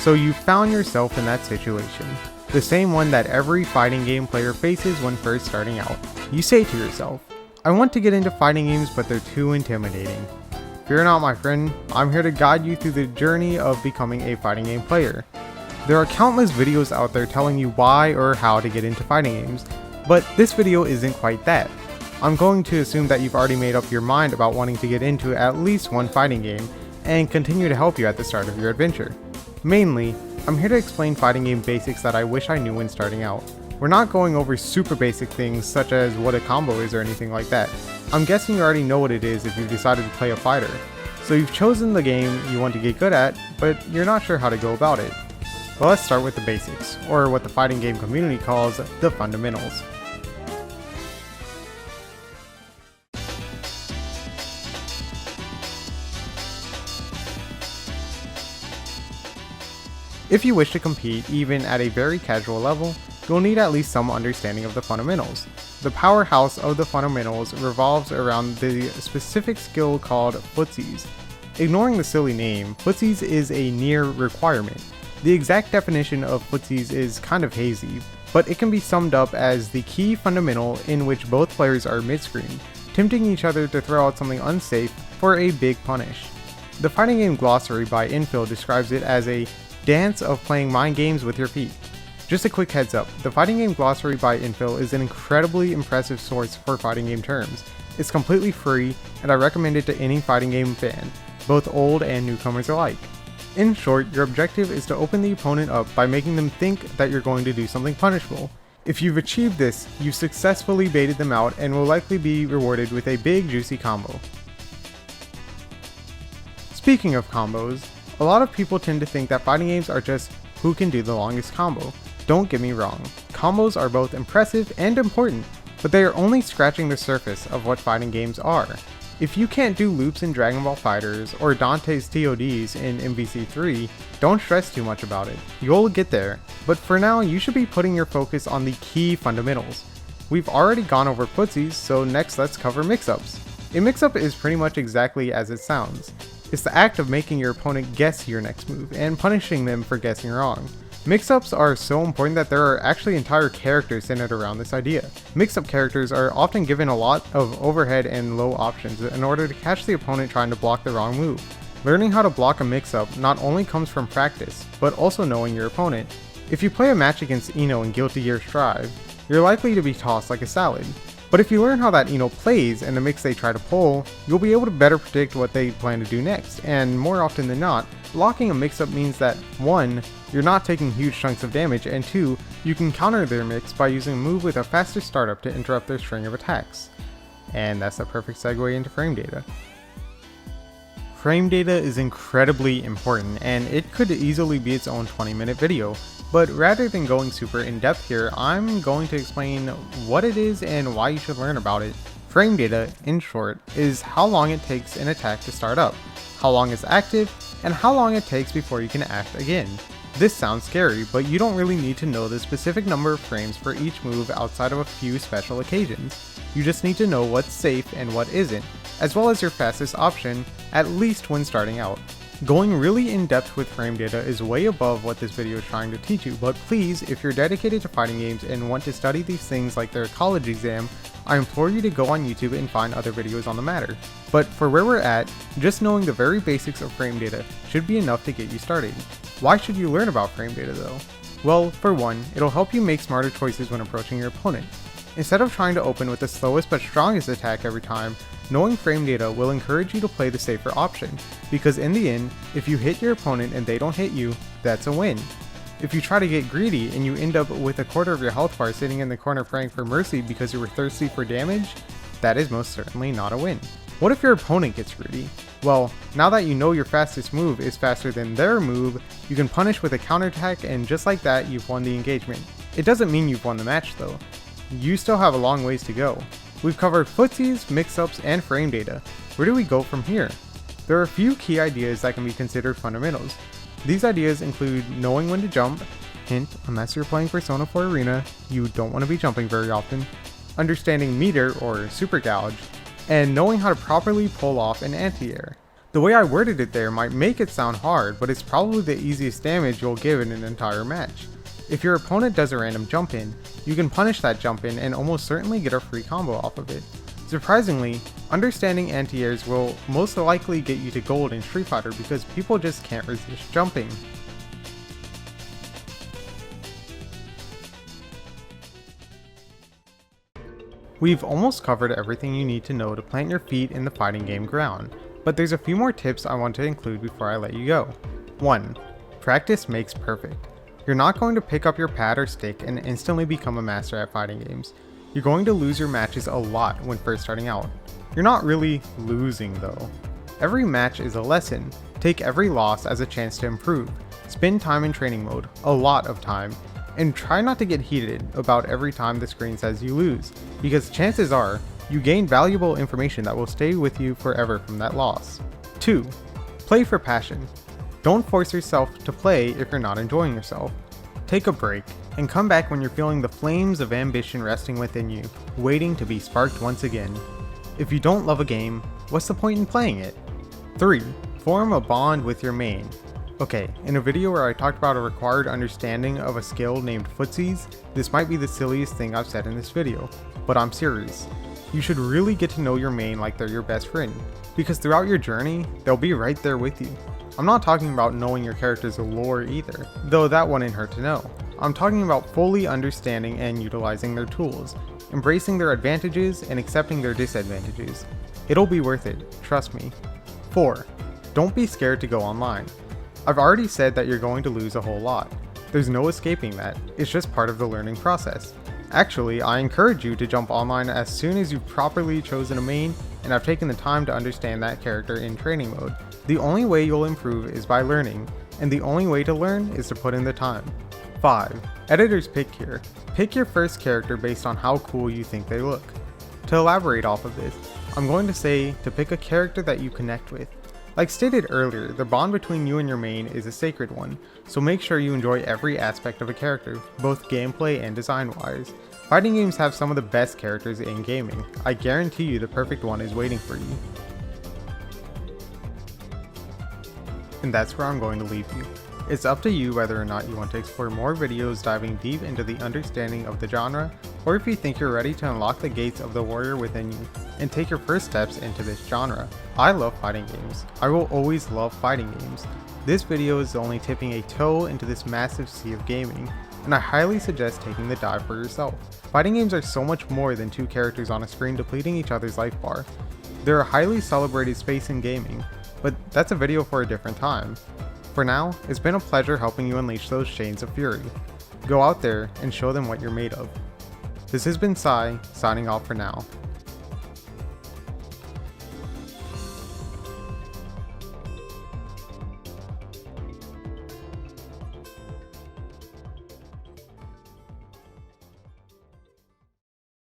So you found yourself in that situation. The same one that every fighting game player faces when first starting out. You say to yourself, I want to get into fighting games, but they're too intimidating. Fear not, my friend, I'm here to guide you through the journey of becoming a fighting game player. There are countless videos out there telling you why or how to get into fighting games, but this video isn't quite that. I'm going to assume that you've already made up your mind about wanting to get into at least one fighting game, and continue to help you at the start of your adventure. Mainly, I'm here to explain fighting game basics that I wish I knew when starting out. We're not going over super basic things such as what a combo is or anything like that. I'm guessing you already know what it is if you've decided to play a fighter. So you've chosen the game you want to get good at, but you're not sure how to go about it. Well, let's start with the basics, or what the fighting game community calls the fundamentals. If you wish to compete even at a very casual level, you'll need at least some understanding of the fundamentals. The powerhouse of the fundamentals revolves around the specific skill called footsies. Ignoring the silly name, footsies is a near requirement. The exact definition of footsies is kind of hazy, but it can be summed up as the key fundamental in which both players are mid-screen, tempting each other to throw out something unsafe for a big punish. The Fighting Game Glossary by Infill describes it as a dance of playing mind games with your feet. Just a quick heads up, the Fighting Game Glossary by Infill is an incredibly impressive source for fighting game terms. It's completely free, and I recommend it to any fighting game fan, both old and newcomers alike. In short, your objective is to open the opponent up by making them think that you're going to do something punishable. If you've achieved this, you've successfully baited them out and will likely be rewarded with a big juicy combo. Speaking of combos, a lot of people tend to think that fighting games are just who can do the longest combo. Don't get me wrong, combos are both impressive and important, but they are only scratching the surface of what fighting games are. If you can't do loops in Dragon Ball FighterZ or Dante's TODs in MVC3, don't stress too much about it. You'll get there, but for now you should be putting your focus on the key fundamentals. We've already gone over footsies, so next let's cover mix-ups. A mix-up is pretty much exactly as it sounds. It's the act of making your opponent guess your next move and punishing them for guessing wrong. Mix-ups are so important that there are actually entire characters centered around this idea. Mix-up characters are often given a lot of overhead and low options in order to catch the opponent trying to block the wrong move. Learning how to block a mix-up not only comes from practice, but also knowing your opponent. If you play a match against Ino in Guilty Gear Strive, you're likely to be tossed like a salad. But if you learn how that Ino plays and the mix they try to pull, you'll be able to better predict what they plan to do next, and more often than not, blocking a mix-up means that 1. You're not taking huge chunks of damage, and 2. You can counter their mix by using a move with a faster startup to interrupt their string of attacks. And that's a perfect segue into frame data. Frame data is incredibly important, and it could easily be its own 20-minute video. But rather than going super in-depth here, I'm going to explain what it is and why you should learn about it. Frame data, in short, is how long it takes an attack to start up, how long it's active, and how long it takes before you can act again. This sounds scary, but you don't really need to know the specific number of frames for each move outside of a few special occasions. You just need to know what's safe and what isn't, as well as your fastest option, at least when starting out. Going really in depth with frame data is way above what this video is trying to teach you, but please, if you're dedicated to fighting games and want to study these things like their college exam, I implore you to go on YouTube and find other videos on the matter. But for where we're at, just knowing the very basics of frame data should be enough to get you started. Why should you learn about frame data though? Well, for one, it'll help you make smarter choices when approaching your opponent. Instead of trying to open with the slowest but strongest attack every time, knowing frame data will encourage you to play the safer option, because in the end, if you hit your opponent and they don't hit you, that's a win. If you try to get greedy and you end up with a quarter of your health bar sitting in the corner praying for mercy because you were thirsty for damage, that is most certainly not a win. What if your opponent gets greedy? Well, now that you know your fastest move is faster than their move, you can punish with a counterattack, and just like that, you've won the engagement. It doesn't mean you've won the match though. You still have a long ways to go. We've covered footsies, mix-ups, and frame data. Where do we go from here? There are a few key ideas that can be considered fundamentals. These ideas include knowing when to jump, hint, unless you're playing Persona 4 Arena, you don't want to be jumping very often, understanding meter or super gouge, and knowing how to properly pull off an anti-air. The way I worded it there might make it sound hard, but it's probably the easiest damage you'll give in an entire match. If your opponent does a random jump in, you can punish that jump in and almost certainly get a free combo off of it. Surprisingly, understanding anti-airs will most likely get you to gold in Street Fighter because people just can't resist jumping. We've almost covered everything you need to know to plant your feet in the fighting game ground, but there's a few more tips I want to include before I let you go. 1. Practice makes perfect. You're not going to pick up your pad or stick and instantly become a master at fighting games. You're going to lose your matches a lot when first starting out. You're not really losing though. Every match is a lesson. Take every loss as a chance to improve. Spend time in training mode, a lot of time, and try not to get heated about every time the screen says you lose, because chances are, you gain valuable information that will stay with you forever from that loss. 2. Play for passion. Don't force yourself to play if you're not enjoying yourself. Take a break, and come back when you're feeling the flames of ambition resting within you, waiting to be sparked once again. If you don't love a game, what's the point in playing it? 3. Form a bond with your main. Okay, in a video where I talked about a required understanding of a skill named footsies, this might be the silliest thing I've said in this video, but I'm serious. You should really get to know your main like they're your best friend, because throughout your journey, they'll be right there with you. I'm not talking about knowing your character's lore either, though that wouldn't hurt to know. I'm talking about fully understanding and utilizing their tools, embracing their advantages and accepting their disadvantages. It'll be worth it, trust me. 4. Don't be scared to go online. I've already said that you're going to lose a whole lot. There's no escaping that, it's just part of the learning process. Actually, I encourage you to jump online as soon as you've properly chosen a main and have taken the time to understand that character in training mode. The only way you'll improve is by learning, and the only way to learn is to put in the time. 5. Editor's pick here. Pick your first character based on how cool you think they look. To elaborate off of this, I'm going to say to pick a character that you connect with. Like stated earlier, the bond between you and your main is a sacred one, so make sure you enjoy every aspect of a character, both gameplay and design-wise. Fighting games have some of the best characters in gaming. I guarantee you the perfect one is waiting for you. And that's where I'm going to leave you. It's up to you whether or not you want to explore more videos diving deep into the understanding of the genre, or if you think you're ready to unlock the gates of the warrior within you and take your first steps into this genre. I love fighting games. I will always love fighting games. This video is only tipping a toe into this massive sea of gaming, and I highly suggest taking the dive for yourself. Fighting games are so much more than two characters on a screen depleting each other's life bar. They're a highly celebrated space in gaming, but that's a video for a different time. For now, it's been a pleasure helping you unleash those chains of fury. Go out there and show them what you're made of. This has been Sai, signing off for now.